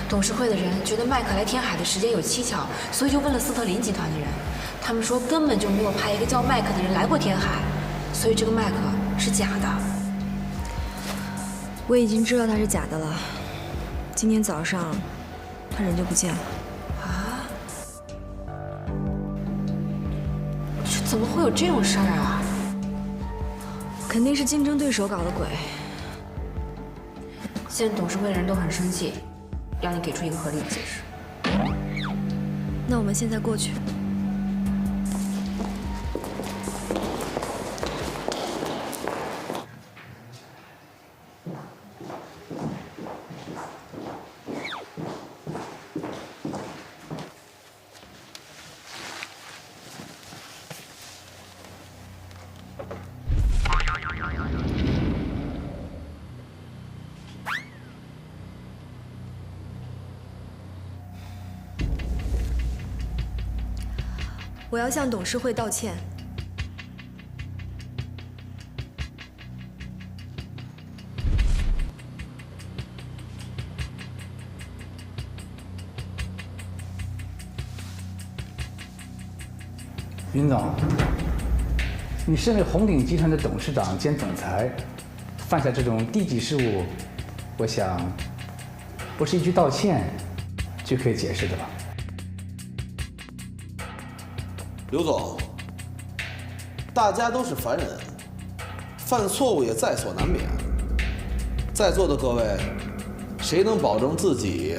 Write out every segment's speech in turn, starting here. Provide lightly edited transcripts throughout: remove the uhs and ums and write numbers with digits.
董事会的人觉得麦克来天海的时间有蹊跷，所以就问了斯特林集团的人，他们说根本就没有派一个叫麦克的人来过天海，所以这个麦克是假的。我已经知道他是假的了。今天早上，他人就不见了。啊？这怎么会有这种事儿啊？肯定是竞争对手搞的鬼。现在董事会的人都很生气，要你给出一个合理的解释。那我们现在过去。我要向董事会道歉。云总，你身为红鼎集团的董事长兼总裁，犯下这种低级失误，我想不是一句道歉就可以解释的吧？刘总，大家都是凡人，犯错误也在所难免。在座的各位，谁能保证自己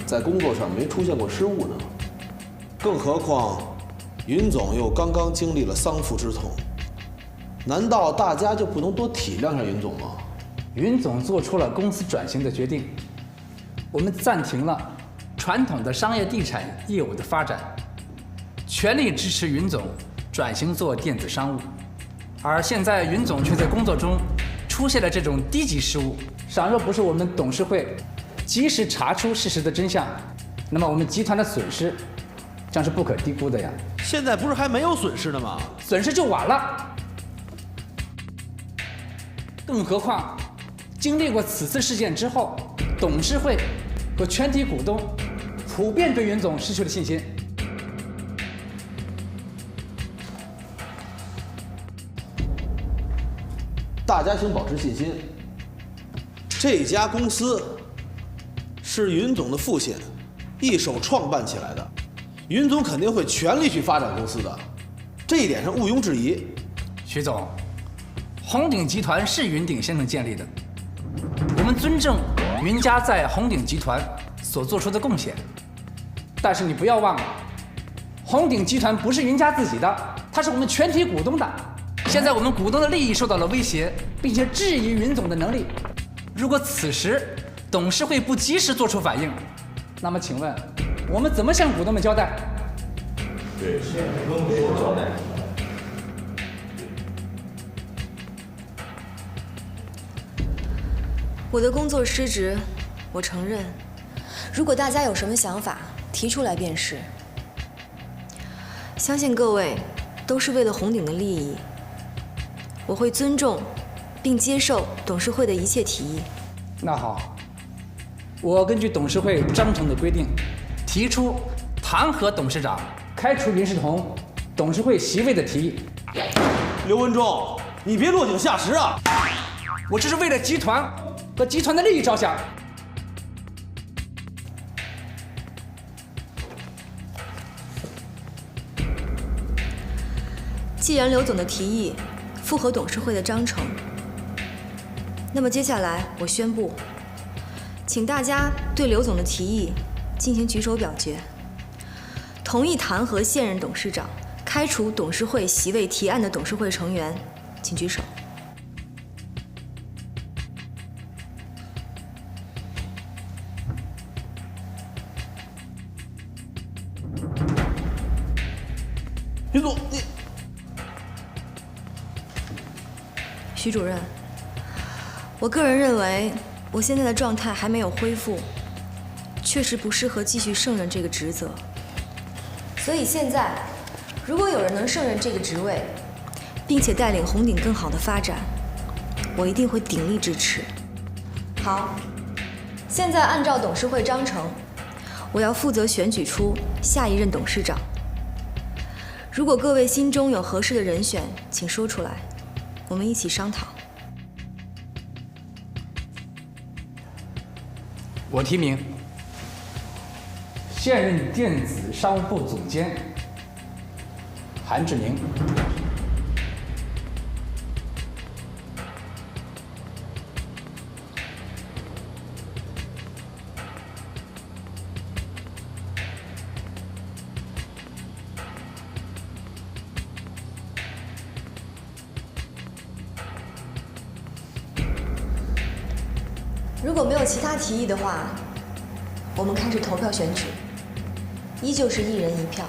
在工作上没出现过失误呢？更何况，云总又刚刚经历了丧父之痛，难道大家就不能多体谅下云总吗？云总做出了公司转型的决定，我们暂停了传统的商业地产业务的发展。全力支持云总转型做电子商务，而现在云总却在工作中出现了这种低级失误。倘若不是我们董事会及时查出事实的真相，那么我们集团的损失将是不可低估的呀。现在不是还没有损失呢吗？损失就晚了。更何况，经历过此次事件之后，董事会和全体股东普遍对云总失去了信心。大家请保持信心。这家公司是云总的父亲一手创办起来的，云总肯定会全力去发展公司的，这一点上毋庸置疑。徐总，红鼎集团是云鼎先生建立的，我们尊重云家在红鼎集团所做出的贡献，但是你不要忘了，红鼎集团不是云家自己的，它是我们全体股东的。现在我们股东的利益受到了威胁，并且质疑云总的能力。如果此时董事会不及时做出反应，那么请问我们怎么向股东们交代？对，不用说交代。我的工作失职，我承认。如果大家有什么想法，提出来便是。相信各位都是为了红鼎的利益。我会尊重并接受董事会的一切提议。那好，我根据董事会章程的规定，提出弹劾董事长、开除林世同董事会席位的提议。刘文忠，你别落井下石啊！我这是为了集团和集团的利益着想。既然刘总的提议符合董事会的章程，那么接下来我宣布，请大家对刘总的提议进行举手表决。同意弹劾现任董事长、开除董事会席位提案的董事会成员，请举手。云总，你。徐主任，我个人认为，我现在的状态还没有恢复，确实不适合继续胜任这个职责。所以现在，如果有人能胜任这个职位，并且带领红鼎更好的发展，我一定会鼎力支持。好，现在按照董事会章程，我要负责选举出下一任董事长。如果各位心中有合适的人选，请说出来，我们一起商讨。我提名现任电子商务部总监韩志明。如果没有其他提议的话，我们开始投票选举，依旧是1人1票。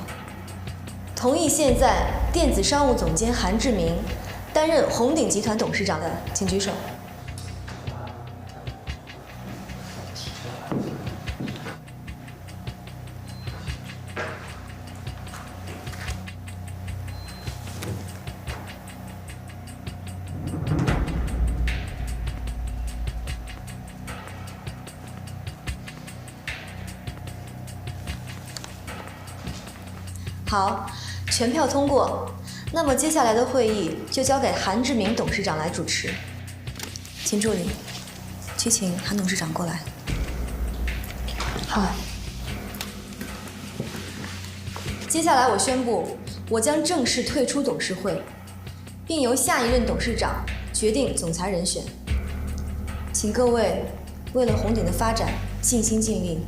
同意现在电子商务总监韩志明担任红鼎集团董事长的，请举手。好，全票通过。那么接下来的会议就交给韩志明董事长来主持。请助理去请韩董事长过来。好。接下来我宣布，我将正式退出董事会，并由下一任董事长决定总裁人选。请各位为了红鼎的发展尽心尽力，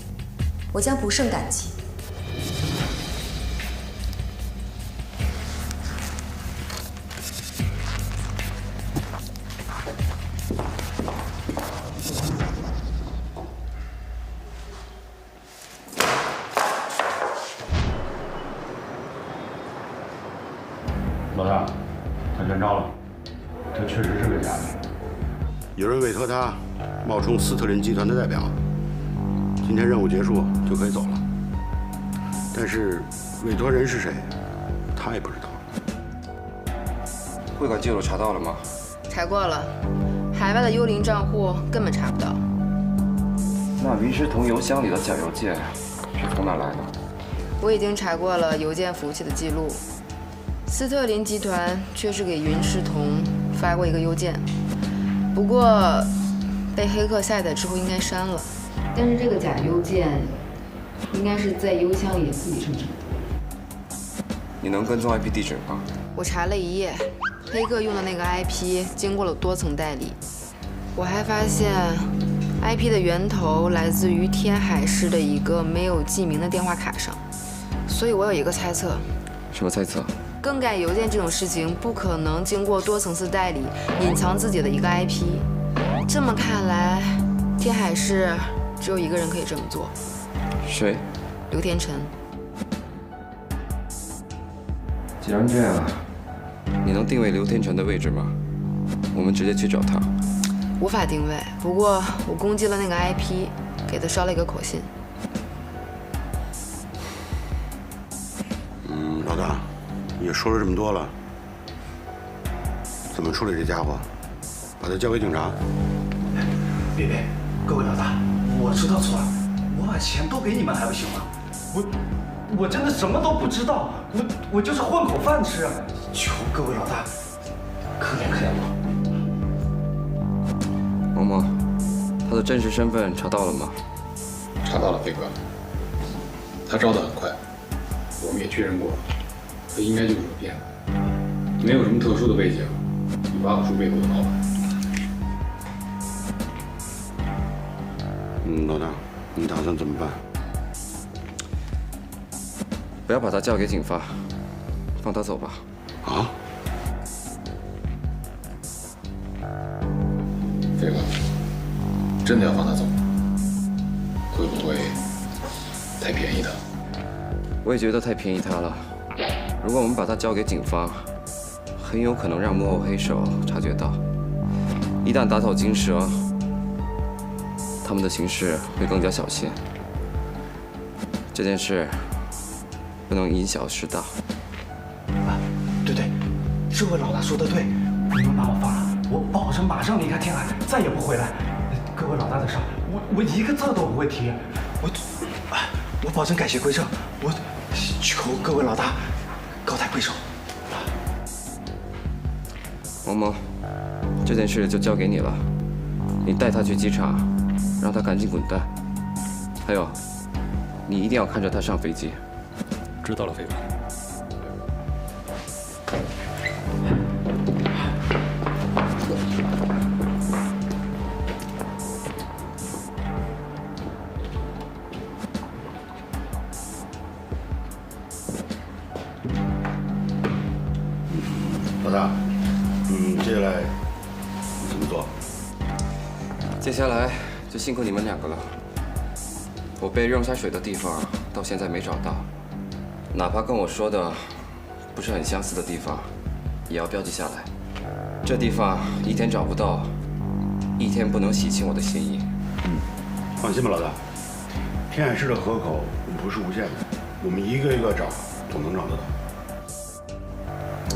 我将不胜感激。老大，他全招了，这确实是个假的。有人委托他冒充斯特林集团的代表，今天任务结束就可以走了。但是委托人是谁，他也不知道。汇款记录查到了吗？查过了，海外的幽灵账户根本查不到。那云师彤邮箱里的假邮件是从哪来的？我已经查过了邮件服务器的记录，斯特林集团确实给云师彤发过一个邮件，不过被黑客下载之后应该删了。但是这个假邮件应该是在邮箱里自己生成的。你能跟踪 IP 地址吗？我查了一夜，黑客用的那个 IP 经过了多层代理。我还发现 IP 的源头来自于天海市的一个没有记名的电话卡上，所以我有一个猜测。什么猜测？更改邮件这种事情不可能经过多层次代理隐藏自己的一个 IP。这么看来，天海市只有一个人可以这么做。谁？刘天辰。既然这样，你能定位刘天辰的位置吗？我们直接去找他。无法定位，不过我攻击了那个 IP， 给他捎了一个口信。老大，也说了这么多了，怎么处理这家伙？把他交给警察？别，各位老大，我知道错了，我把钱都给你们还不行吗？我真的什么都不知道，我就是混口饭吃，求各位老大，可怜我。萌萌，他的真实身份查到了吗？查到了，飞哥。他招得很快，我们也确认过了，他应该就是个骗子，没有什么特殊的背景，与挖苦书背后的老板。老大，你打算怎么办？不要把他交给警方，放他走吧。啊？飞哥，真的要放他走？会不会太便宜他？我也觉得太便宜他了。如果我们把他交给警方，很有可能让幕后黑手察觉到。一旦打草惊蛇，他们的行事会更加小心。这件事不能因小失大。对，这位老大说的对，你们把我放了，我保证马上离开天海，再也不回来。各位老大的事，我一个字都不会提，我保证改邪归正，我求各位老大高抬贵手。萌萌，这件事就交给你了，你带他去机场，让他赶紧滚蛋。还有，你一定要看着他上飞机。知道了，飞哥。老大，接下来你怎么做？接下来就辛苦你们两个了。我被扔下水的地方到现在没找到，哪怕跟我说的不是很相似的地方，也要标记下来。这地方一天找不到，一天不能洗清我的心意。放心吧，老大，天海市的河口不是无限的，我们一个一个找，总能找得到。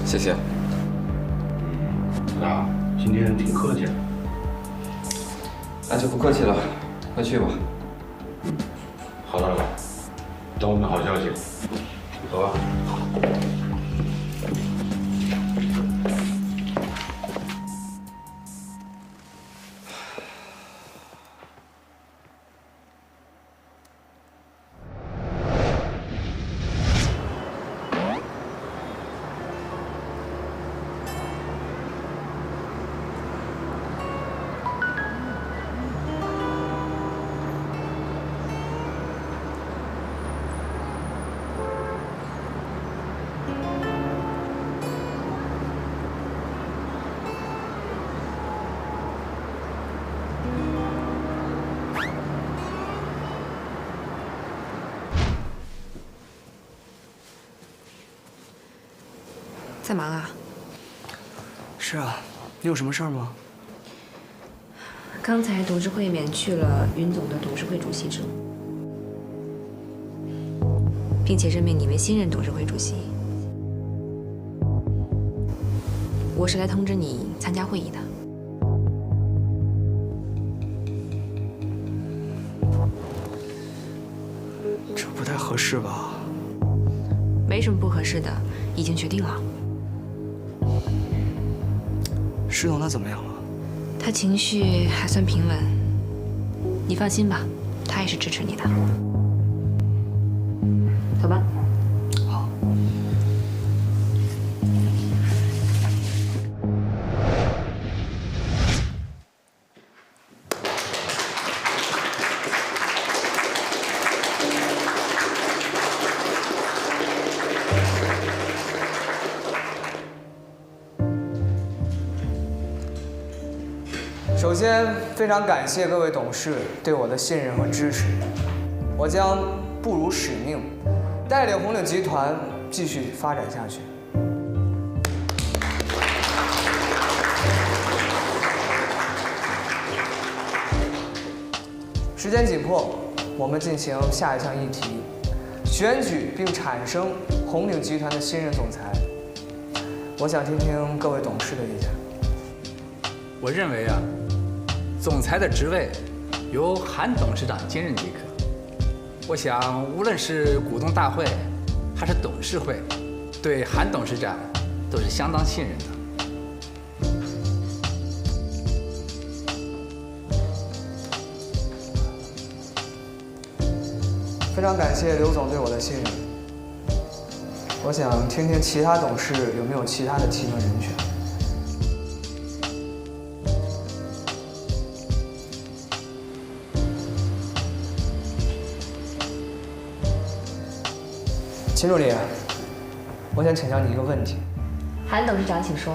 谢谢。老大，今天挺客气的。那就不客气了，快去吧。好的，老大，等我们好消息。走吧。在忙啊？是啊，你有什么事儿吗？刚才董事会免去了云总的董事会主席职务，并且任命你为新任董事会主席。我是来通知你参加会议的。这不太合适吧？没什么不合适的，已经决定了。石总他怎么样了？他情绪还算平稳，你放心吧，他也是支持你的。走吧。好。首先，非常感谢各位董事对我的信任和支持，我将不辱使命，带领红岭集团继续发展下去。时间紧迫，我们进行下一项议题：选举并产生红岭集团的新任总裁。我想听听各位董事的意见。我认为啊，总裁的职位由韩董事长兼任即可。我想，无论是股东大会还是董事会，对韩董事长都是相当信任的。非常感谢刘总对我的信任。我想听听其他董事有没有其他的提名人选。秦助理，我想请教你一个问题。韩董事长，请说。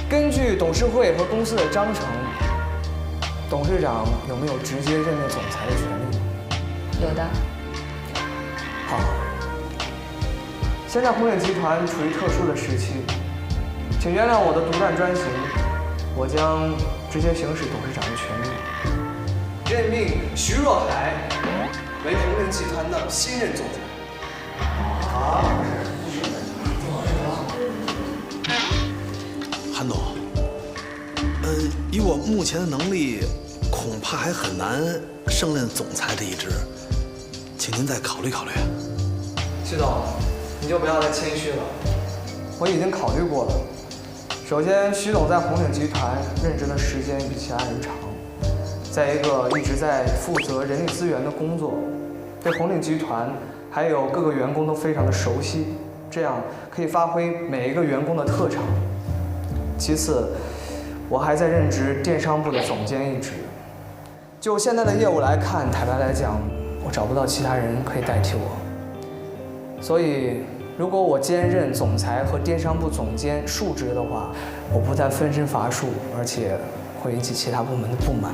根据董事会和公司的章程，董事长有没有直接任命总裁的权利？有的。好。现在红岭集团处于特殊的时期，请原谅我的独断专行，我将直接行使董事长的权利，任命徐若海为红岭集团的新任总裁。韩董，以我目前的能力，恐怕还很难胜任总裁这一职，请您再考虑考虑。徐总，你就不要再谦虚了，我已经考虑过了。首先，徐总在红鼎集团任职的时间比其他人长，再一个一直在负责人力资源的工作，对红鼎集团还有各个员工都非常的熟悉，这样可以发挥每一个员工的特长。其次，我还在任职电商部的总监一职。就现在的业务来看，坦白来讲，我找不到其他人可以代替我。所以，如果我兼任总裁和电商部总监数职的话，我不但分身乏术，而且会引起其他部门的不满。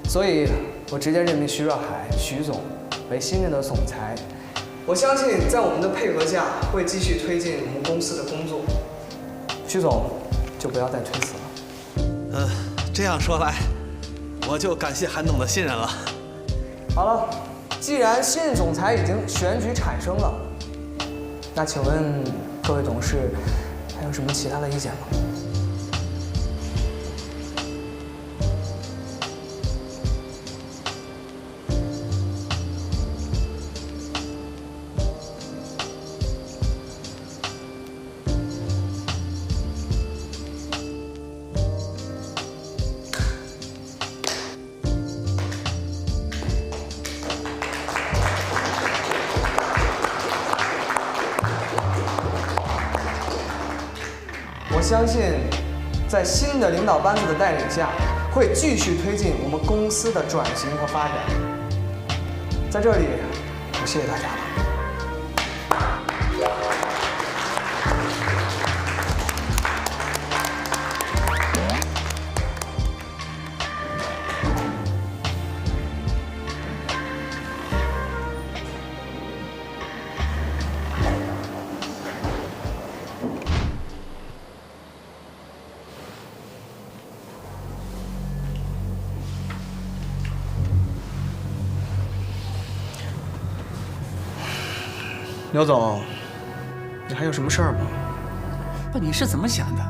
所以，我直接任命徐若海徐总为新任的总裁。我相信，在我们的配合下，会继续推进我们公司的工作。徐总，就不要再推辞了。这样说来，我就感谢韩总的信任了。好了，既然新任总裁已经选举产生了，那请问各位董事还有什么其他的意见吗？我相信，在新的领导班子的带领下，会继续推进我们公司的转型和发展。在这里，我谢谢大家了。刘总，你还有什么事儿吗？不，你是怎么想的？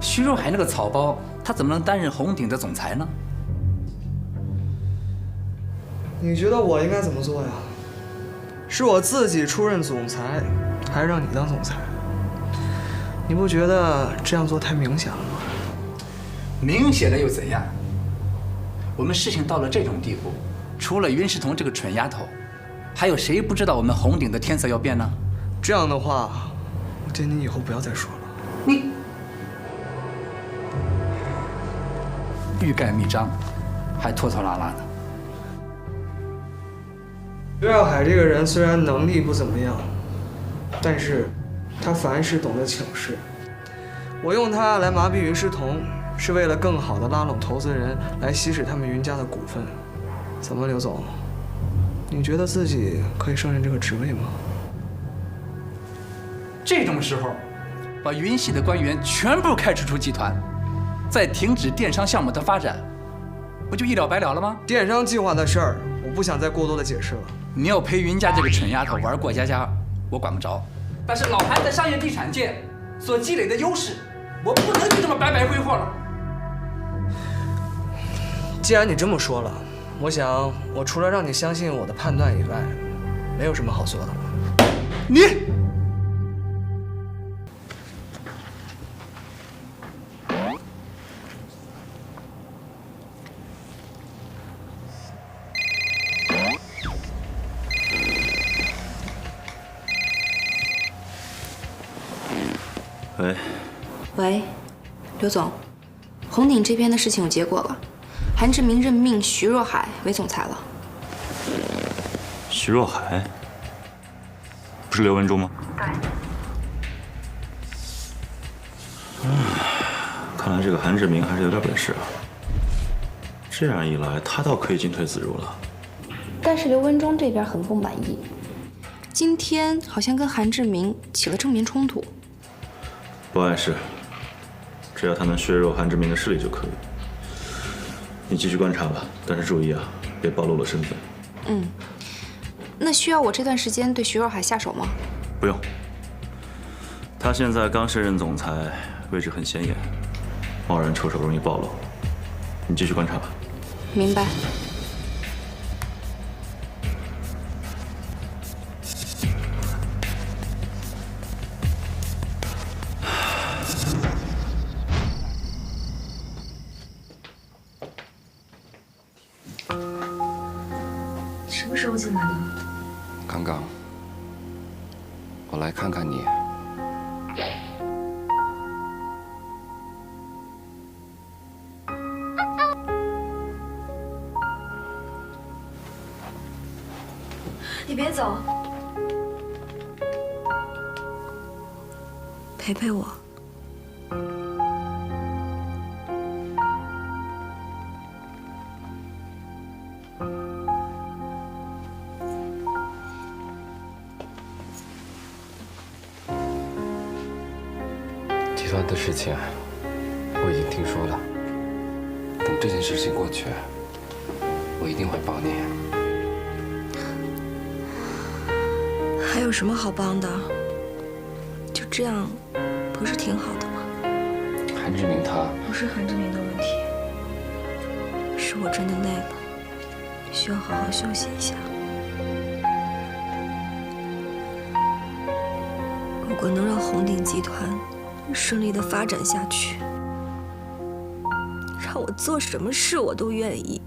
徐若海那个草包，他怎么能担任红鼎的总裁呢？你觉得我应该怎么做呀？是我自己出任总裁，还是让你当总裁？你不觉得这样做太明显了吗？明显了又怎样？我们事情到了这种地步，除了云世彤这个蠢丫头，还有谁不知道我们红鼎的天色要变呢？这样的话，我建议你以后不要再说了。你欲盖弥彰，还拖拖拉拉的。刘耀海这个人虽然能力不怎么样，但是他凡事懂得请示。我用他来麻痹云世彤，是为了更好的拉拢投资人来稀释他们云家的股份。怎么，刘总？你觉得自己可以胜任这个职位吗？这种时候，把云系的官员全部开除出集团，再停止电商项目的发展，不就一了百了了吗？电商计划的事儿，我不想再过多的解释了。你要陪云家这个蠢丫头玩过家家，我管不着。但是老韩在商业地产界所积累的优势，我不能就这么白白挥霍了。既然你这么说了，我想，我除了让你相信我的判断以外，没有什么好说的了。你，喂，喂，刘总，红鼎这边的事情有结果了。韩志明任命徐若海为总裁了。徐若海，不是刘文忠吗？对。看来这个韩志明还是有点本事啊。这样一来，他倒可以进退自如了。但是刘文忠这边很不满意，今天好像跟韩志明起了正面冲突。不碍事，只要他能削弱韩志明的势力就可以。你继续观察吧，但是注意啊，别暴露了身份。嗯，那需要我这段时间对徐若海下手吗？不用，他现在刚升任总裁，位置很显眼，贸然出手容易暴露。你继续观察吧。明白。什么时候进来的？刚刚，我来看看你。你别走，陪陪我。集团的事情我已经听说了，等这件事情过去，我一定会帮你。还有什么好帮的？就这样，不是挺好的吗？韩志明他不是韩志明的问题，是我真的累了，需要好好休息一下。如果能让红鼎集团顺利的发展下去，让我做什么事我都愿意。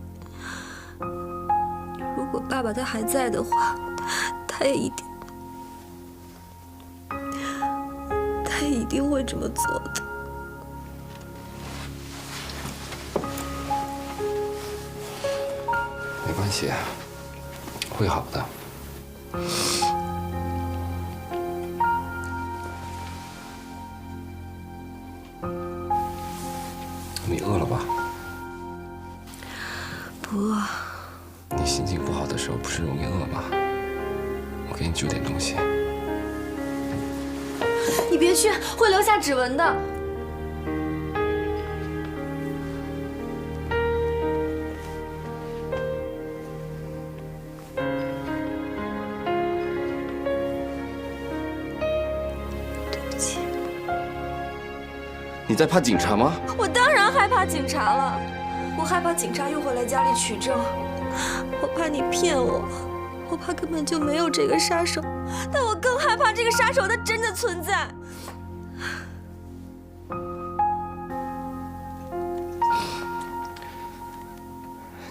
如果爸爸他还在的话，他也一定会这么做的。没关系，会好的。你饿了吧？不饿。你心情不好的时候不是容易饿吗？我给你煮点东西。你别去，会留下指纹的。对不起。你在怕警察吗？我当然害怕警察了，我害怕警察又会来家里取证，我怕你骗我，我怕根本就没有这个杀手，但我更害怕这个杀手他真的存在。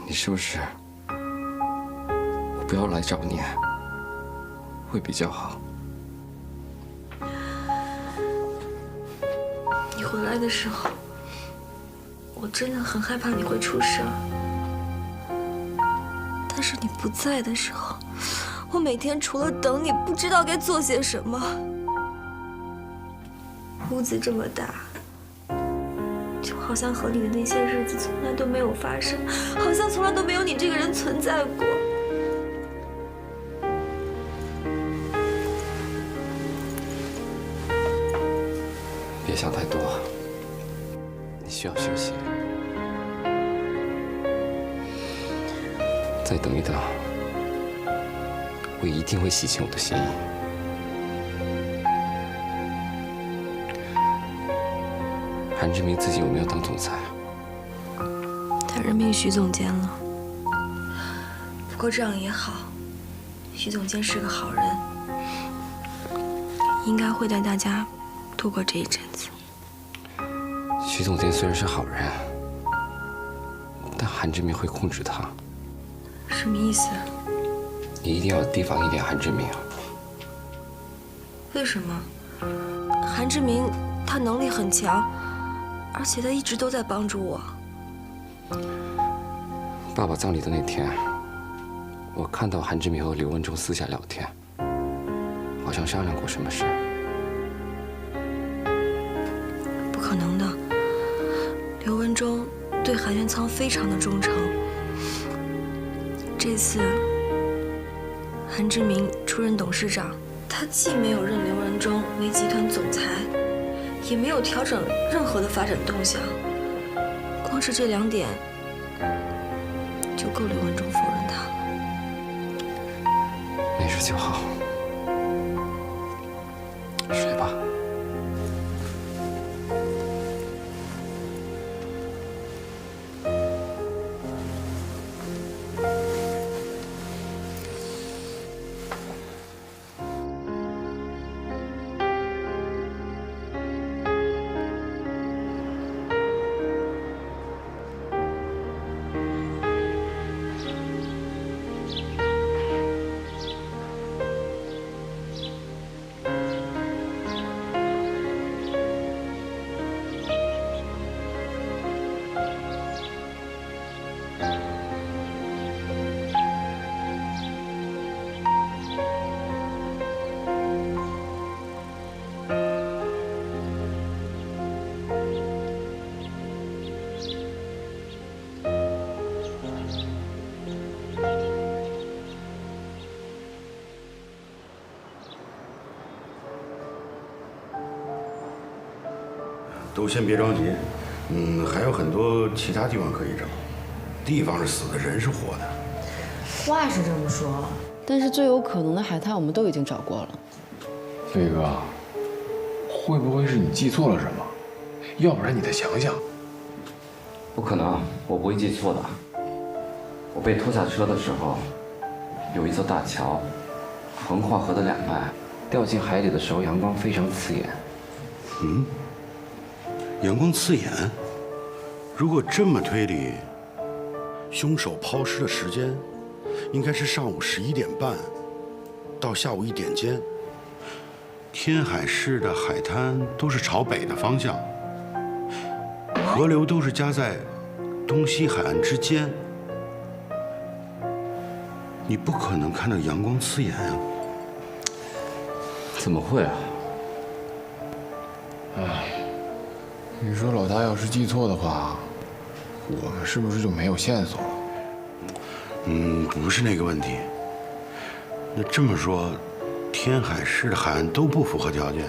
你是不是我不要来找你会比较好？你回来的时候，我真的很害怕你会出事儿。但是你不在的时候，我每天除了等你，不知道该做些什么。屋子这么大，就好像和你的那些日子从来都没有发生，好像从来都没有你这个人存在过。别想太多，你需要休息。再等一等，我一定会洗清我的心意。韩志明自己有没有当总裁？他任命徐总监了。不过这样也好，徐总监是个好人，应该会带大家度过这一阵子。徐总监虽然是好人，但韩志明会控制他。什么意思？你一定要提防一点韩志明。为什么？韩志明他能力很强，而且他一直都在帮助我。爸爸葬礼的那天，我看到韩志明和刘文忠私下聊天，好像商量过什么事。不可能的，刘文忠对韩元仓非常的忠诚。这次韩志明出任董事长，他既没有任刘文忠为集团总裁，也没有调整任何的发展动向。光是这2点，就够刘文忠否认他了。没事就好，睡吧。都先别着急，还有很多其他地方可以找。地方是死的，人是活的。话是这么说，但是最有可能的海滩我们都已经找过了。飞哥，会不会是你记错了什么？要不然你再想想。不可能，我不会记错的。我被拖下车的时候，有一座大桥，横跨河的两岸，掉进海里的时候阳光非常刺眼。阳光刺眼。如果这么推理，凶手抛尸的时间应该是上午11点半到下午1点间。天海市的海滩都是朝北的方向，河流都是夹在东西海岸之间，你不可能看到阳光刺眼啊！怎么会啊？你说老大要是记错的话，我们是不是就没有线索了？不是那个问题。那这么说，天海市的海岸都不符合条件，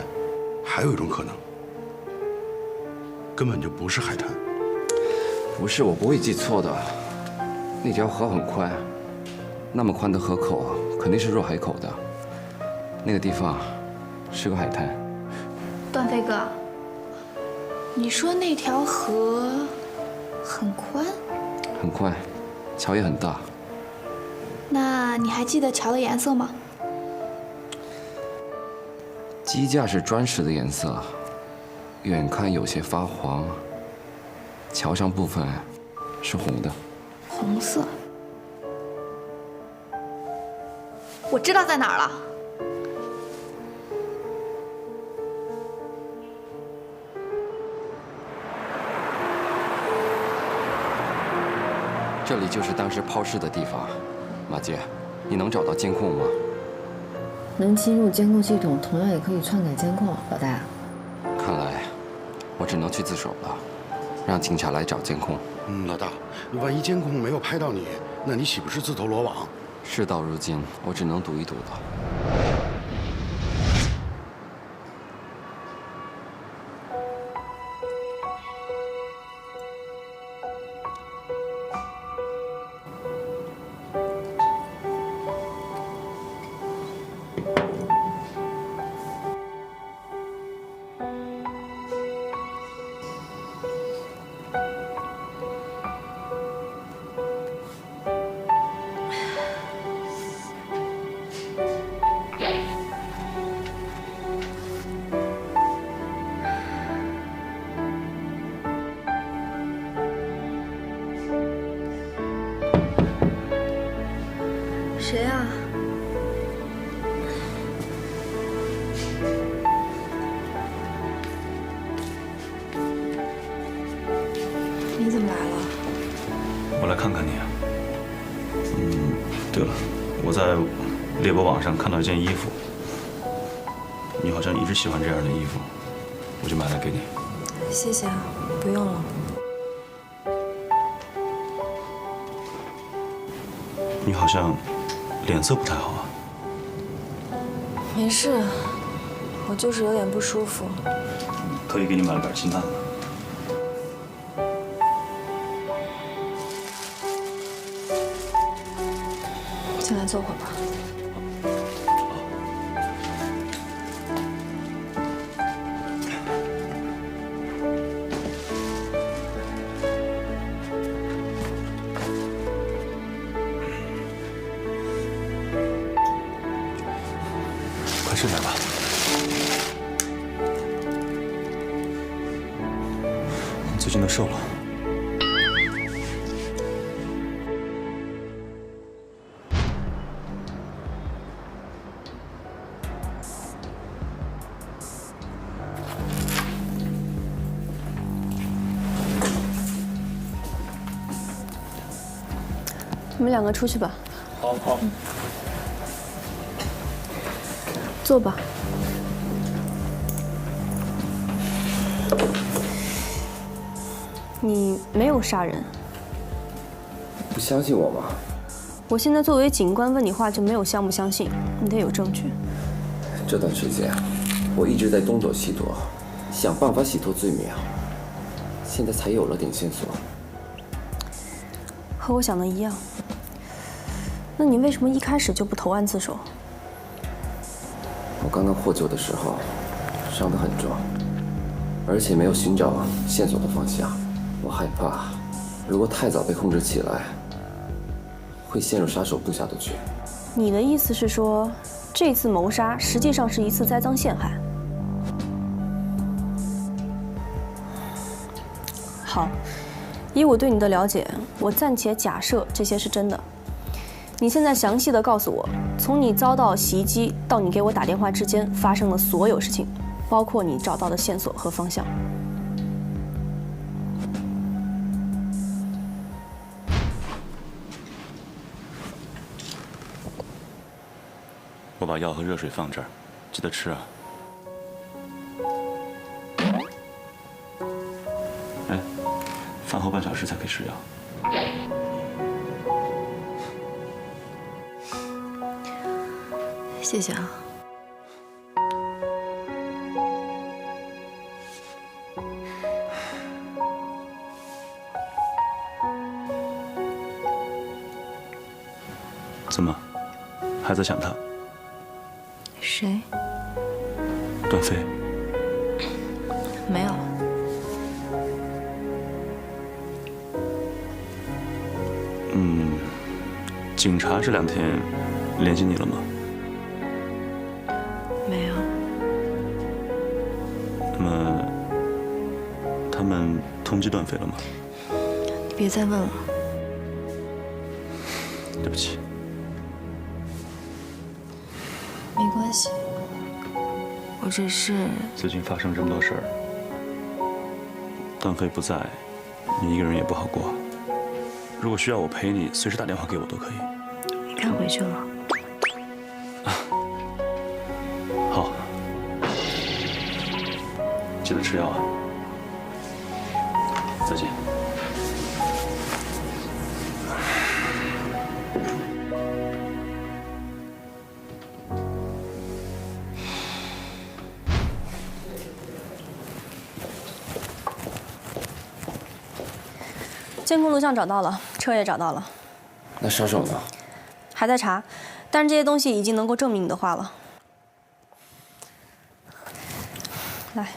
还有一种可能，根本就不是海滩。不是，我不会记错的。那条河很宽，那么宽的河口肯定是入海口的。那个地方是个海滩。段飞哥，你说那条河很宽？很宽，桥也很大。那你还记得桥的颜色吗？基架是砖石的颜色，远看有些发黄。桥上部分是红的。红色。我知道在哪儿了。这里就是当时抛尸的地方。马姐，你能找到监控吗？能侵入监控系统，同样也可以篡改监控。老大，看来我只能去自首了，让警察来找监控。老大，万一监控没有拍到你，那你岂不是自投罗网？事到如今，我只能赌一赌了。谁啊？你怎么来了？我来看看你啊。对了，我在猎博网上看到一件衣服，你好像一直喜欢这样的衣服，我就买来给你。谢谢啊，不用了。你好像脸色不太好啊。没事，我就是有点不舒服。特意给你买了点清淡的。进来坐会儿吧。快吃点吧。你最近都瘦了。你们两个出去吧。好。坐吧。你没有杀人。不相信我吗？我现在作为警官问你话就没有相不相信，你得有证据。这段时间我一直在东躲西躲，想办法洗脱罪名。现在才有了点线索。和我想的一样。那你为什么一开始就不投案自首？我刚刚获救的时候，伤得很重，而且没有寻找线索的方向。我害怕，如果太早被控制起来，会陷入杀手布下的局。你的意思是说，这次谋杀实际上是一次栽赃陷害？好，以我对你的了解，我暂且假设这些是真的。你现在详细的告诉我，从你遭到袭击到你给我打电话之间发生的所有事情，包括你找到的线索和方向。我把药和热水放这儿，记得吃啊。哎，饭后半小时才可以吃药。谢谢啊。怎么，还在想他？谁？段飞。没有。警察这2天联系你了吗？没有。那么，他们通缉段飞了吗？你别再问了。对不起。没关系，我只是……最近发生这么多事儿，段飞不在，你一个人也不好过。如果需要我陪你，随时打电话给我都可以。你该回去了。好，记得吃药啊。再见。监控录像找到了，车也找到了。那杀手呢？还在查，但是这些东西已经能够证明你的话了。来，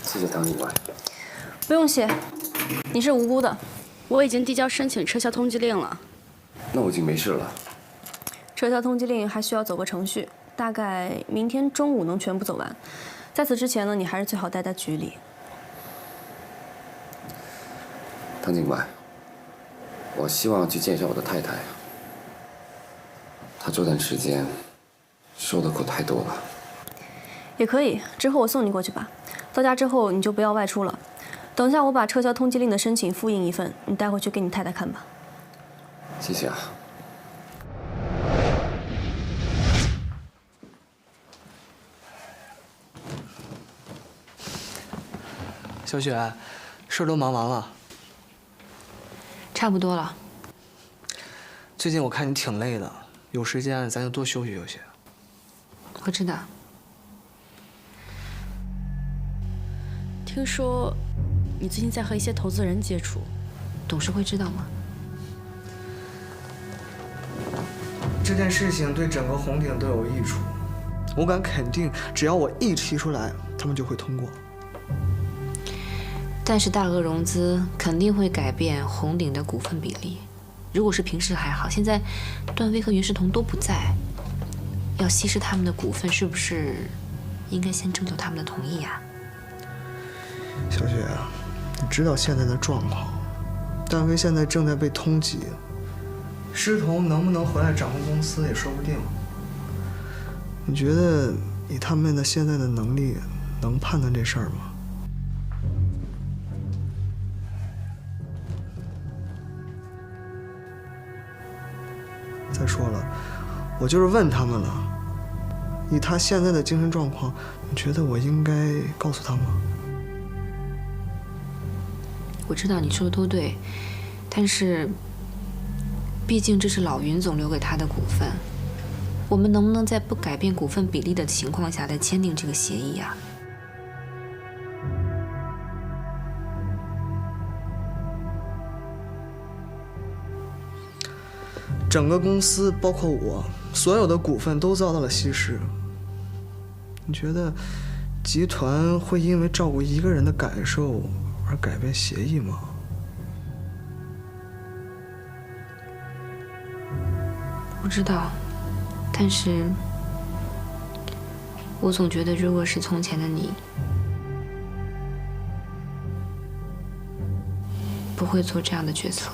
谢谢唐警官。不用谢，你是无辜的。我已经递交申请撤销通缉令了。那我已经没事了。撤销通缉令还需要走个程序，大概明天中午能全部走完。在此之前呢，你还是最好待在局里。唐警官，我希望去见一下我的太太。她这段时间受的苦太多了。也可以，之后我送你过去吧。到家之后你就不要外出了。等一下我把撤销通缉令的申请复印一份，你带回去给你太太看吧。谢谢啊。小雪，事儿都忙完了？差不多了。最近我看你挺累的，有时间咱就多休息休息。我知道。听说你最近在和一些投资人接触，董事会知道吗？这件事情对整个红鼎都有益处，我敢肯定，只要我一提出来，他们就会通过。但是大额融资肯定会改变红鼎的股份比例。如果是平时还好，现在段威和袁世彤都不在，要稀释他们的股份，是不是应该先征求他们的同意呀？小雪，你知道现在的状况，段威现在正在被通缉，师彤能不能回来掌控公司也说不定。你觉得以他们现在的能力，能判断这事儿吗？再说了，我就是问他们了，以他现在的精神状况，你觉得我应该告诉他吗？我知道你说的都对，但是毕竟这是老云总留给他的股份，我们能不能在不改变股份比例的情况下再签订这个协议啊？整个公司包括我，所有的股份都遭到了稀释。你觉得集团会因为照顾一个人的感受而改变协议吗？不知道，但是我总觉得，如果是从前的你，不会做这样的决策。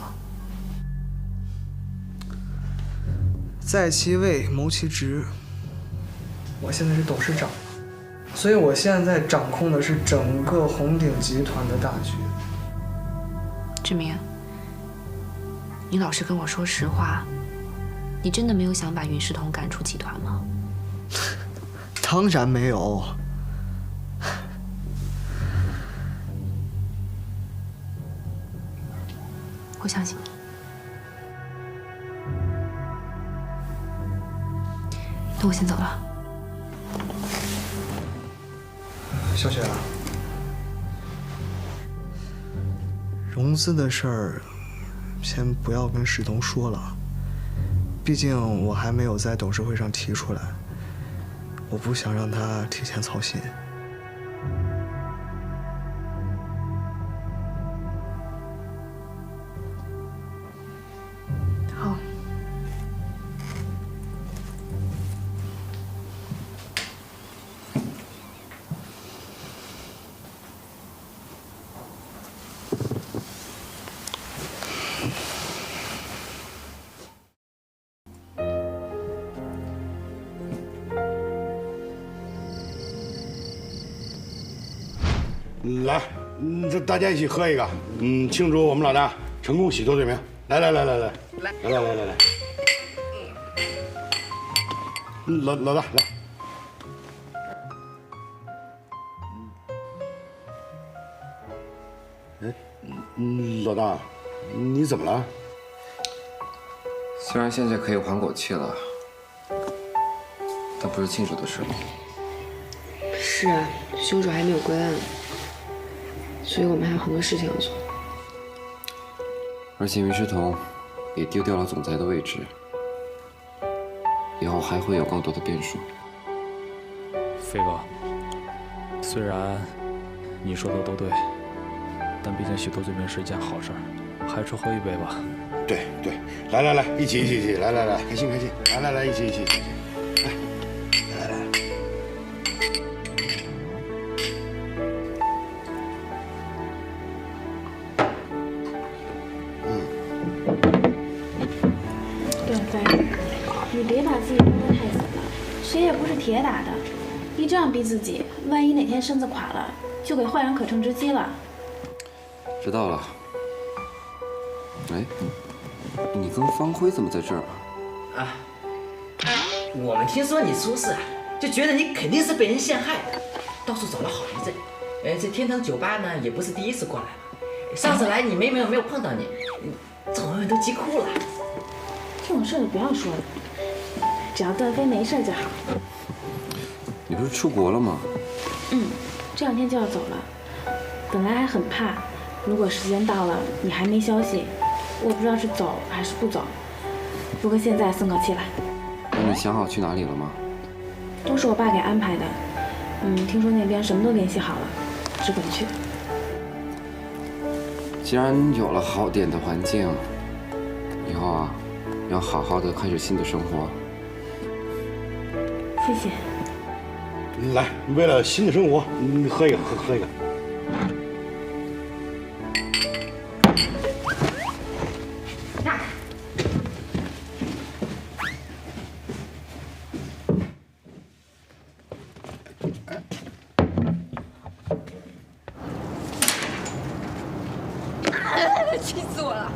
在其位谋其职。我现在是董事长，所以我现在掌控的是整个红鼎集团的大局。志明，你老实跟我说实话，你真的没有想把云世彤赶出集团吗？当然没有。我相信你。那我先走了。小雪啊，融资的事儿，先不要跟世彤说了。毕竟我还没有在董事会上提出来，我不想让他提前操心。好。来，这大家一起喝一个，庆祝我们老大成功洗脱罪名。来，老大来。哎，老大，你怎么了？虽然现在可以缓口气了，但不是庆祝的时候。是啊，凶手还没有归案，所以我们还有很多事情要做。而且云世彤也丢掉了总裁的位置，以后还会有更多的变数。飞哥，虽然你说的都对，但毕竟洗脱罪名是一件好事儿，还是喝一杯吧。对，来，一起，来，开心，来，一起，来。段飞，你别把自己绷得太死了，谁也不是铁打的，你这样逼自己，万一哪天身子垮了，就给坏人可乘之机了。知道了。哎，你跟方辉怎么在这儿啊？啊，我们听说你出事啊，就觉得你肯定是被人陷害的，到处找了好一阵。这天堂酒吧呢，也不是第一次过来了。上次来你妹妹没有碰到你，这我们都急哭了。这种事就不要说了，只要段飞没事就好。你不是出国了吗？这2天就要走了。本来还很怕，如果时间到了你还没消息，我不知道是走还是不走。不过现在松口气了。那你想好去哪里了吗？都是我爸给安排的。听说那边什么都联系好了，只等去。既然有了好点的环境，以后啊，要好好的开始新的生活。谢谢。来，为了新的生活，喝一个，喝一个。气死我了！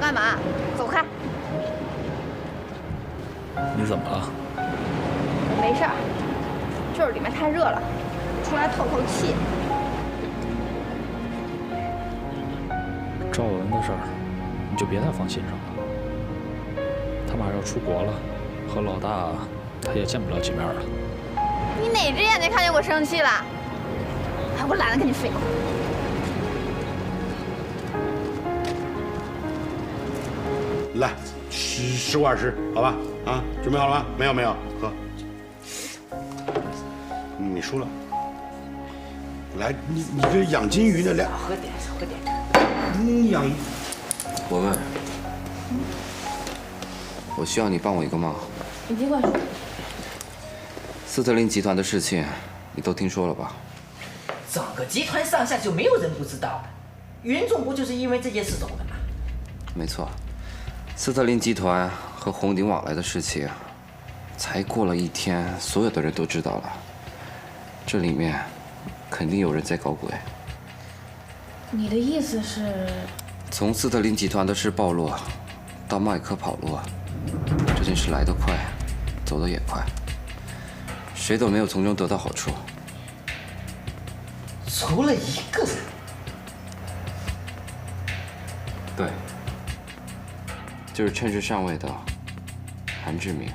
干嘛？走开！你怎么了？没事儿，就是里面太热了，出来透透气。赵文的事儿，你就别太放心上了。他马上要出国了，和老大他也见不了几面了。你哪只眼睛看见我生气了？哎，我懒得跟你废话。来，10块20，好吧？啊，准备好了吗？没有，喝。你输了。来，你这养金鱼的量。喝点。养。我问，我需要你帮我一个忙。你尽管说。斯特林集团的事情，你都听说了吧？整个集团上下就没有人不知道的。云总不就是因为这件事走的吗？没错，斯特林集团和红顶往来的事情，才过了1天，所有的人都知道了。这里面肯定有人在搞鬼。你的意思是？从斯特林集团的事暴露到麦克跑路，这件事来得快，走得也快，谁都没有从中得到好处。除了一个人。对，就是趁势上位的韩志明。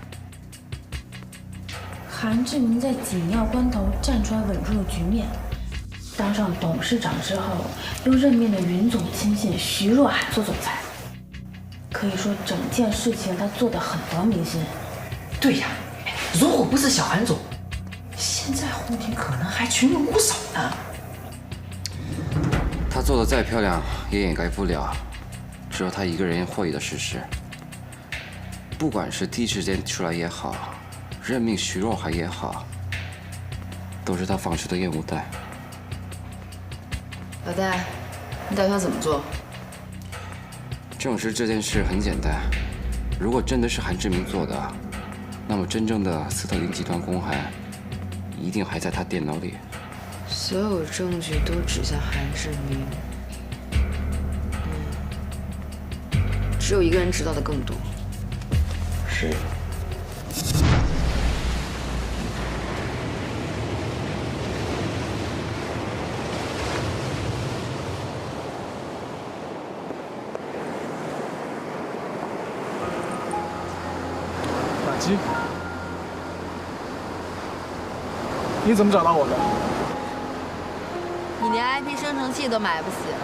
韩志明在紧要关头站出来稳住了局面，当上董事长之后，又任命了云总亲信徐若海做总裁。可以说整件事情他做得很得民心。对呀，如果不是小韩总，现在红顶可能还群龙无首呢。他做的再漂亮，也掩盖不了只有他一个人获益的事实。不管是第一时间出来也好，任命徐若海也好，都是他放出的烟雾弹。老戴，你打算怎么做？证实这件事很简单，如果真的是韩志明做的，那么真正的斯特林集团公函一定还在他电脑里。所有证据都指向韩志明。只有一个人知道的更多。谁？马基，你怎么找到我的？你连 IP 生成器都买不起了，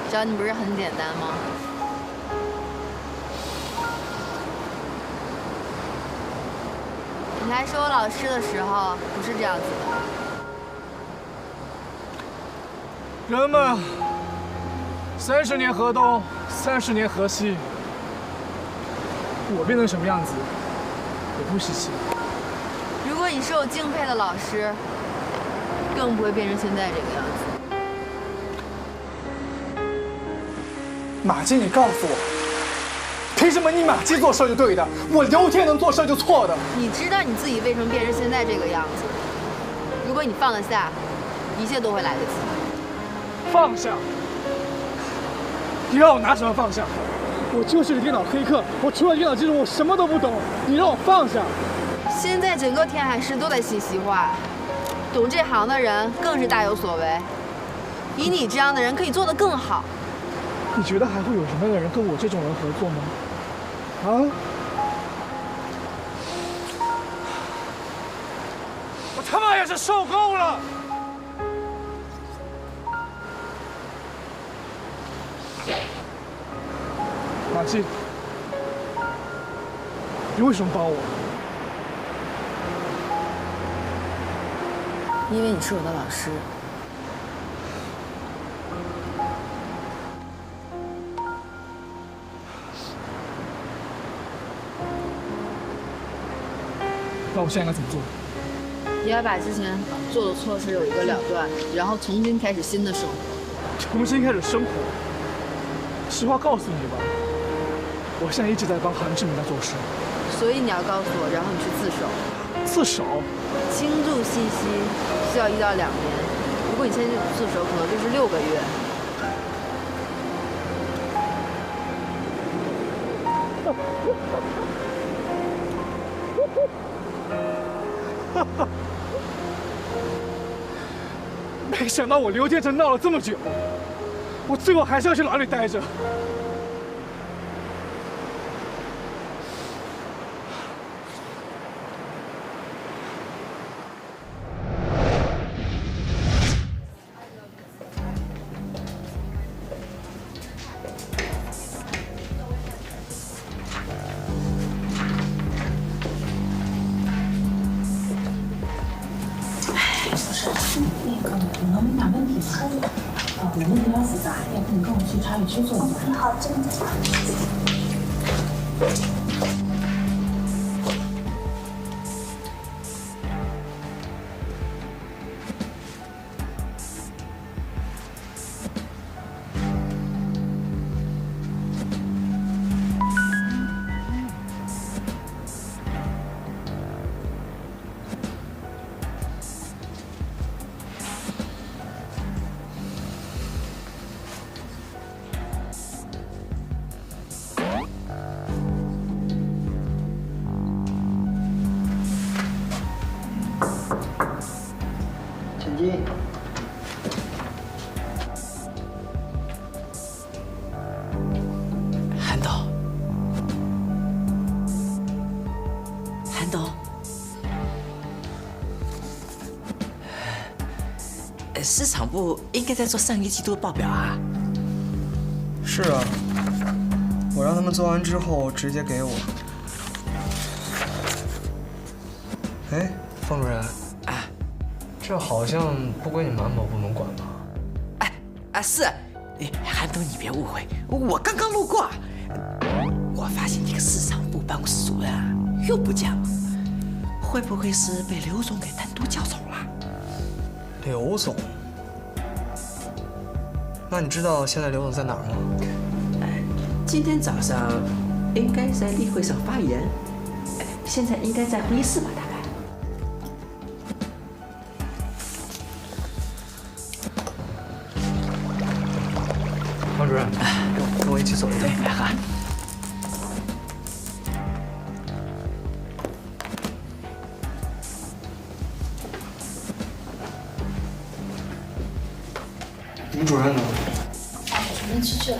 找你不是很简单吗？你还是我老师的时候不是这样子的。人们30年河东，30年河西，我变成什么样子也不稀奇。如果你是我敬佩的老师，更不会变成现在这个样子。马季，你告诉我，凭什么你马季做事就对的，我刘天能做事就错的？你知道你自己为什么变成现在这个样子？如果你放得下，一切都会来得及。放下？你让我拿什么放下？我就是个电脑黑客，我除了电脑技术我什么都不懂，你让我放下？现在整个天海市都在信息化，懂这行的人更是大有所为。以你这样的人可以做得更好。你觉得还会有什么样的人跟我这种人合作吗？啊？我他妈也是受够了！马季，你为什么帮我？因为你是我的老师。那我现在该怎么做？你要把之前做的错事有一个了断，然后重新开始新的生活。重新开始生活。实话告诉你吧，我现在一直在帮韩志明在做事。所以你要告诉我，然后你去自首。自首？倾注信息需要1到2年，如果你现在就自首，可能就是6个月。没想到我刘天成闹了这么久，我最后还是要去牢里待着。我能把问题说了，我问题比较复杂，要不你跟我去茶语区坐一坐？好，这边。陈金，韩董，韩董，市场部应该在做上一季度的报表啊。是啊，我让他们做完之后直接给我。哎，方主任，这好像不归你们安保部门管吧？是，韩董你别误会，我刚刚路过，我发现这个市场部办公室主任啊又不见了，会不会是被刘总给单独叫走了？刘总？那你知道现在刘总在哪儿吗？今天早上应该在例会上发言，现在应该在会议室吧，大概。方主任，跟我一起走一趟。好。你们主任呢？主任出去了。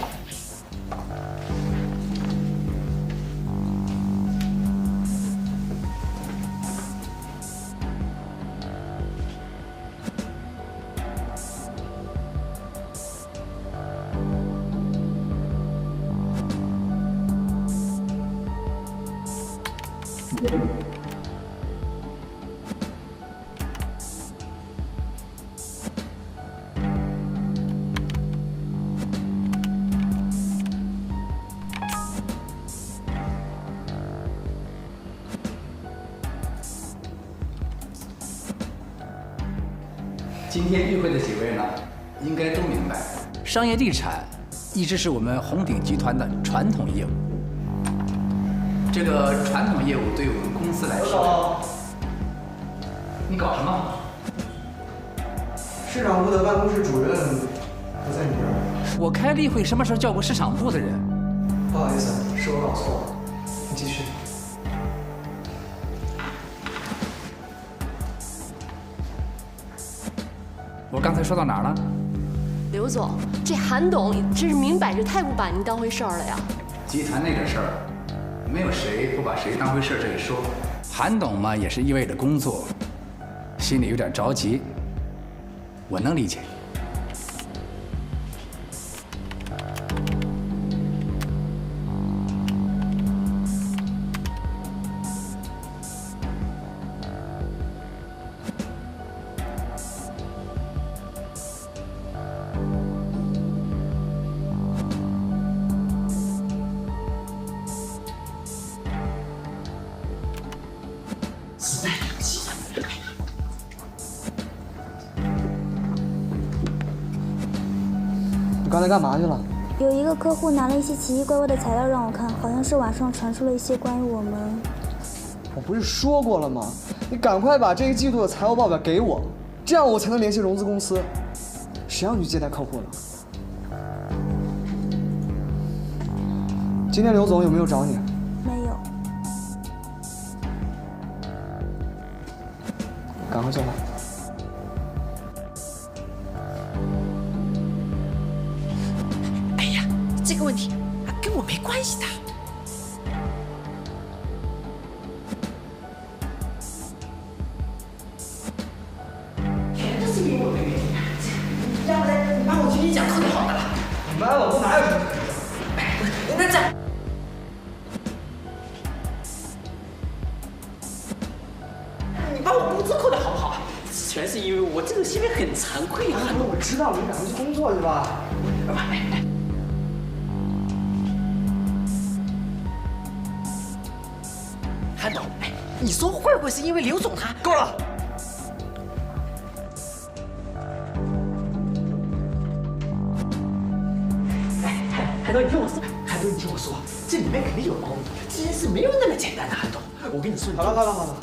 今天与会的几位呢，应该都明白，商业地产一直是我们红鼎集团的传统业务。这个传统业务对于我们公司来说，你搞什么？市场部的办公室主任不在你这儿。我开例会什么时候叫过市场部的人？不好意思，是我搞错了。你继续。我刚才说到哪儿了？刘总，这韩董真是明摆着太不把您当回事儿了呀！集团内的事儿，没有谁不把谁当回事儿这一说。韩董嘛，也是因为着工作，心里有点着急，我能理解。你刚才干嘛去了？有一个客户拿了一些奇奇怪怪的材料让我看，好像是网上传出了一些关于我们。我不是说过了吗？你赶快把这个季度的财务报表给我，这样我才能联系融资公司。谁让你去接待客户呢？今天刘总有没有找你？赶快做饭。哎呀，这个问题跟我没关系的。全都是因为我的原因啊！要不然你把我群里讲扣就好了。你把我不哪有？那这样。 把我工资扣的好不好？全是因为我这个心里很惭愧啊！我知道了，你赶快去工作去吧。韩董，你说会不会是因为刘总他？够了！韩董，你听我说，韩董，你听我说，这里面肯定有猫腻，这件事没有那么简单的，韩董。我跟你说，好了，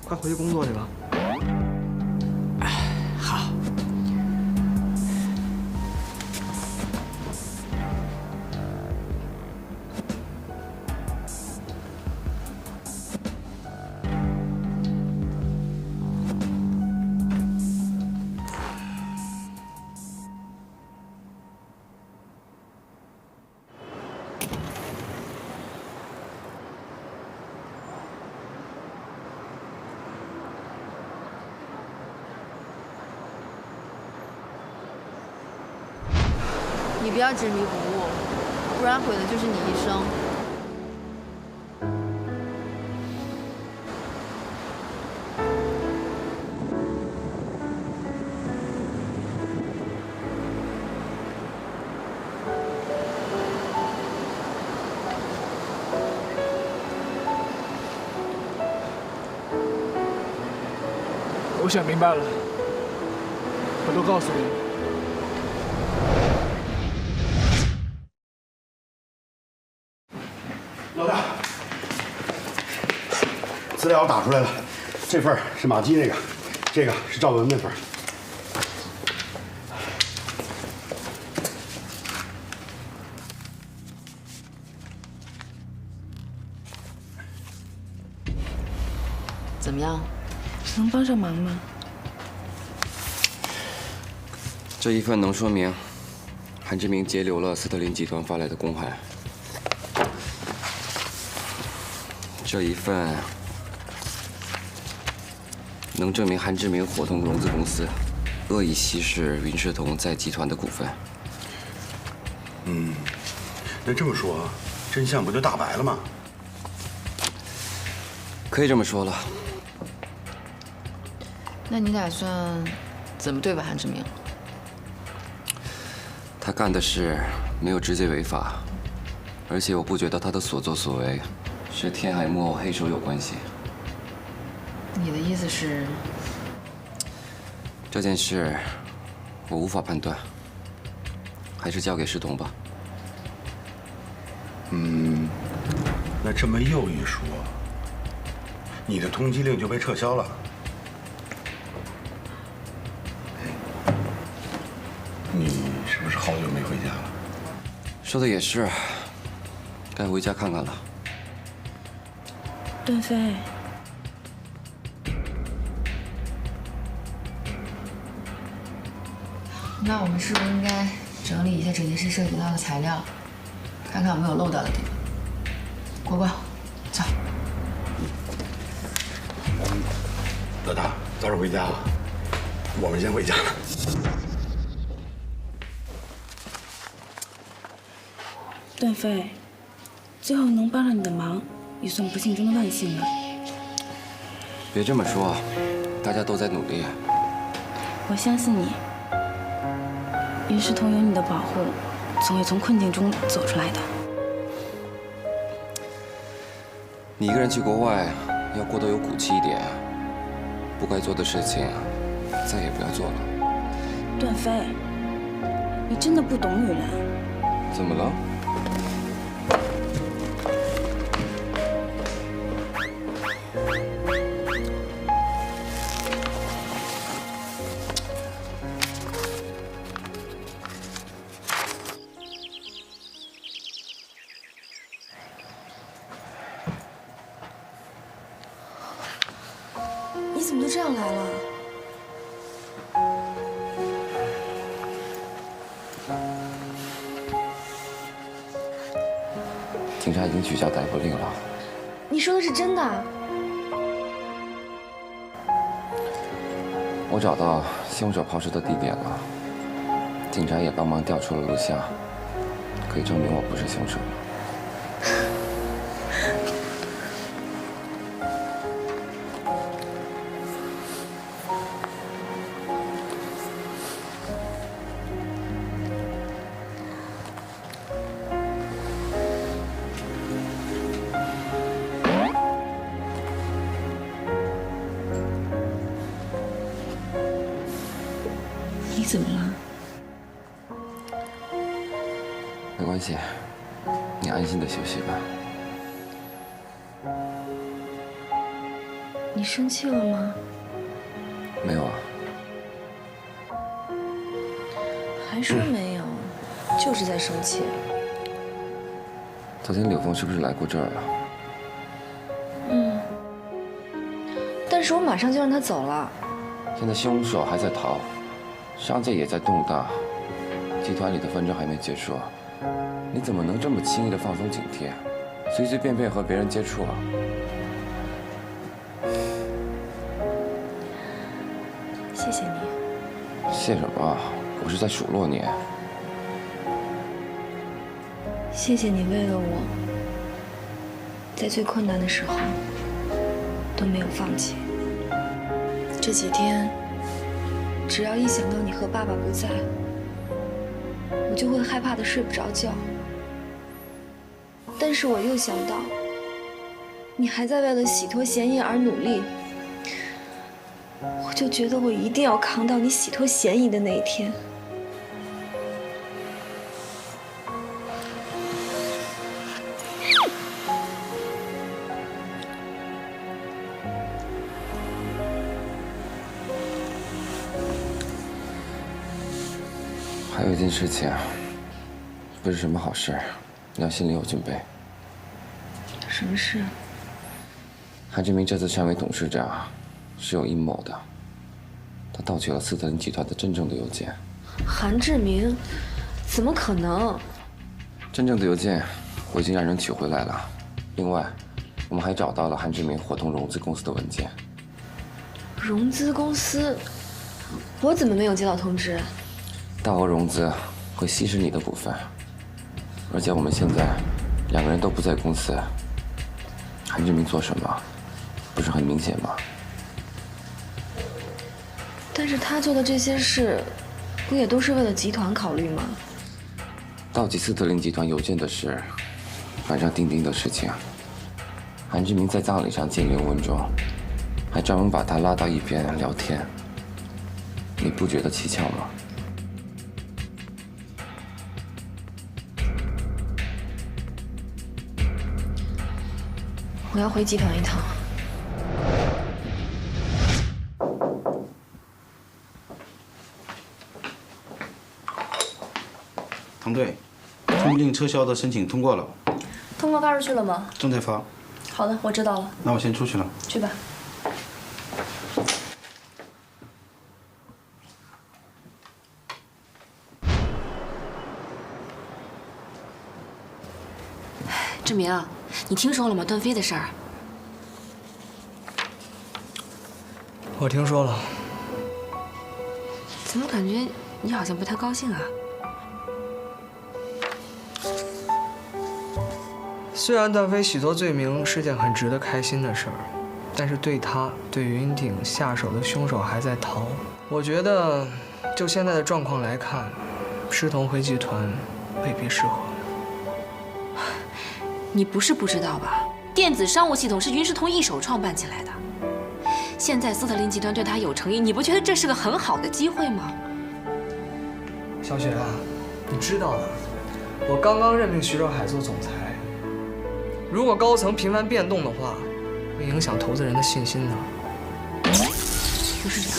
快回去工作去吧。好。你不要执迷不悟，不然毁的就是你一生。我想明白了，我都告诉你。 老大，资料打出来了，这份是马基那个，这个是赵文那份。怎么样？能帮上忙吗？这一份能说明韩志明截留了斯特林集团发来的公函。 这一份能证明韩志明伙同融资公司恶意稀释云世同在集团的股份。那这么说，真相不就大白了吗？可以这么说了。那你打算怎么对付韩志明？他干的事没有直接违法，而且我不觉得他的所作所为 是天海幕后黑手有关系。你的意思是，这件事我无法判断，还是交给世同吧。那这么又一说，你的通缉令就被撤销了。你是不是好久没回家了？说的也是，该回家看看了。 段飞，那我们是不是应该整理一下这件事涉及到的材料，看看有没有漏掉的地方？国光，走。老大，早点回家啊！我们先回家了。段飞，最后能帮上你的忙，也算不幸中的万幸了。别这么说，大家都在努力。我相信你，云世同有你的保护，总会从困境中走出来的。你一个人去国外，要过得有骨气一点。不该做的事情，再也不要做了。段飞，你真的不懂女人。怎么了？ 你你怎么就这样来了？警察已经取消逮捕令了。你说的是真的？我找到凶手抛尸的地点了，警察也帮忙调出了录像，可以证明我不是凶手。你怎么了？没关系，你安心的休息吧。你生气了吗？没有啊。还说没有，就是在生气。昨天柳峰是不是来过这儿了？嗯。但是我马上就让他走了。现在凶手还在逃，商界也在动荡，集团里的纷争还没结束，你怎么能这么轻易的放松警惕，随随便便和别人接触啊？谢谢你。谢什么？我是在数落你。谢谢你为了我，在最困难的时候都没有放弃。这几天，只要一想到你和爸爸不在，我就会害怕的睡不着觉。但是我又想到，你还在为了洗脱嫌疑而努力，我就觉得我一定要扛到你洗脱嫌疑的那一天。还有一件事情，不是什么好事，你要心里有准备。什么事？韩志明这次成为董事长是有阴谋的，他盗取了斯特林集团的真正的邮件。韩志明？怎么可能？真正的邮件我已经让人取回来了。另外，我们还找到了韩志明伙同融资公司的文件。融资公司？我怎么没有接到通知？大额融资会稀释你的股份，而且我们现在两个人都不在公司。韩志明做什么，不是很明显吗？但是他做的这些事，不也都是为了集团考虑吗？盗取斯特林集团邮件的事，板上钉钉的事情。韩志明在葬礼上见刘文忠，还专门把他拉到一边聊天。你不觉得蹊跷吗？我要回集团一趟。唐队，通令撤销的申请通过了。通告发出去了吗？正在发。好的，我知道了。那我先出去了。去吧。志明，你听说了吗？段飞的事儿。我听说了。怎么感觉你好像不太高兴啊？虽然段飞洗脱罪名是件很值得开心的事儿，但是对他、对云顶下手的凶手还在逃。我觉得，就现在的状况来看，师彤回集团未必适合。你不是不知道吧？电子商务系统是云师彤一手创办起来的。现在斯特林集团对他有诚意，你不觉得这是个很好的机会吗？小雪啊，你知道的，我刚刚任命徐若海做总裁。如果高层频繁变动的话，会影响投资人的信心的。不是这样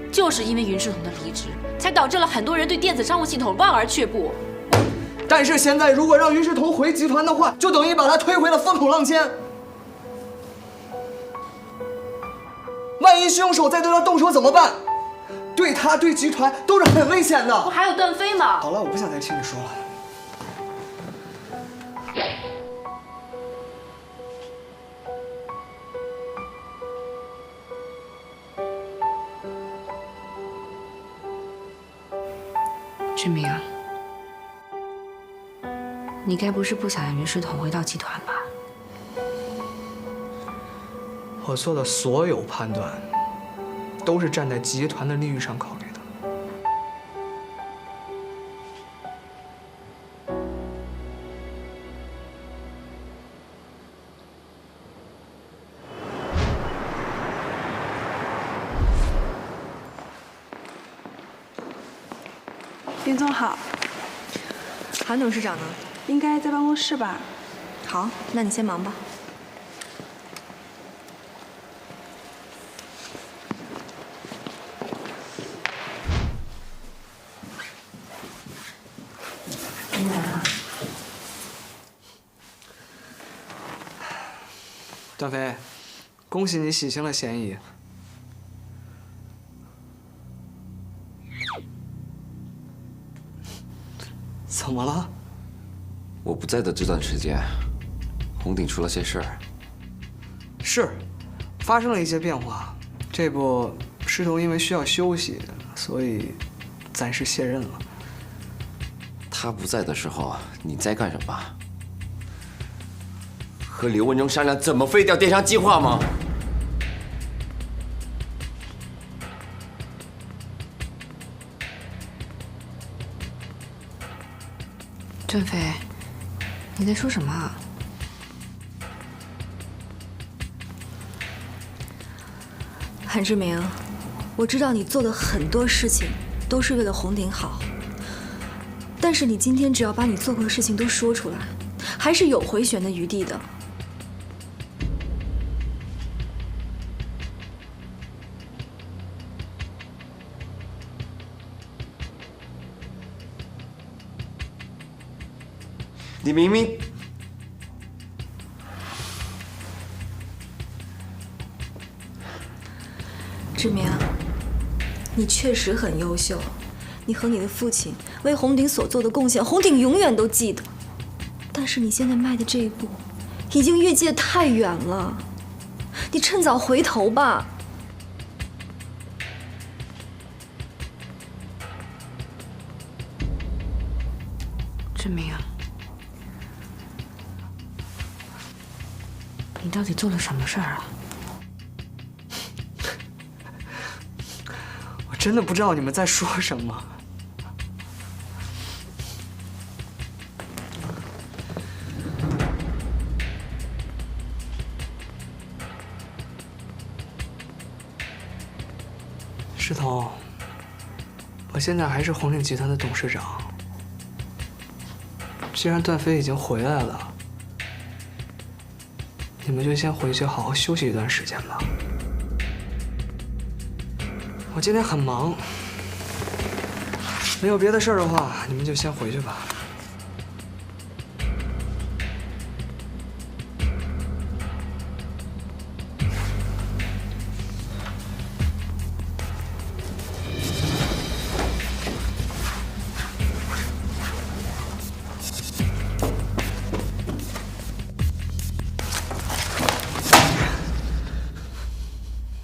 的，就是因为云师彤的离职，才导致了很多人对电子商务系统望而却步。但是现在如果让云师彤回集团的话，就等于把他推回了风口浪尖。万一凶手再对他动手怎么办？对他、对集团都是很危险的。不还有段飞吗？好了，我不想再听你说了。志明，你该不是不想让云世彤回到集团吧？我做的所有判断，都是站在集团的利益上考虑的。林总好，韩董事长呢？应该在办公室吧？好，那你先忙吧。段飞，恭喜你洗清了嫌疑。怎么了？我不在的这段时间，红顶出了些事儿。是，发生了一些变化。这不，师彤因为需要休息，所以暂时卸任了。他不在的时候，你在干什么？和刘文忠商量怎么废掉电商计划吗？段飞，你在说什么啊？韩志明，我知道你做的很多事情都是为了红顶好，但是你今天只要把你做过的事情都说出来，还是有回旋的余地的。你明明……志明，你确实很优秀，你和你的父亲为红顶所做的贡献，红顶永远都记得。但是你现在迈的这一步，已经越界太远了，你趁早回头吧。志明，你到底做了什么事儿啊？我真的不知道你们在说什么。师彤，我现在还是红岭集团的董事长。既然段飞已经回来了，你们就先回去好好休息一段时间吧。我今天很忙，没有别的事儿的话，你们就先回去吧。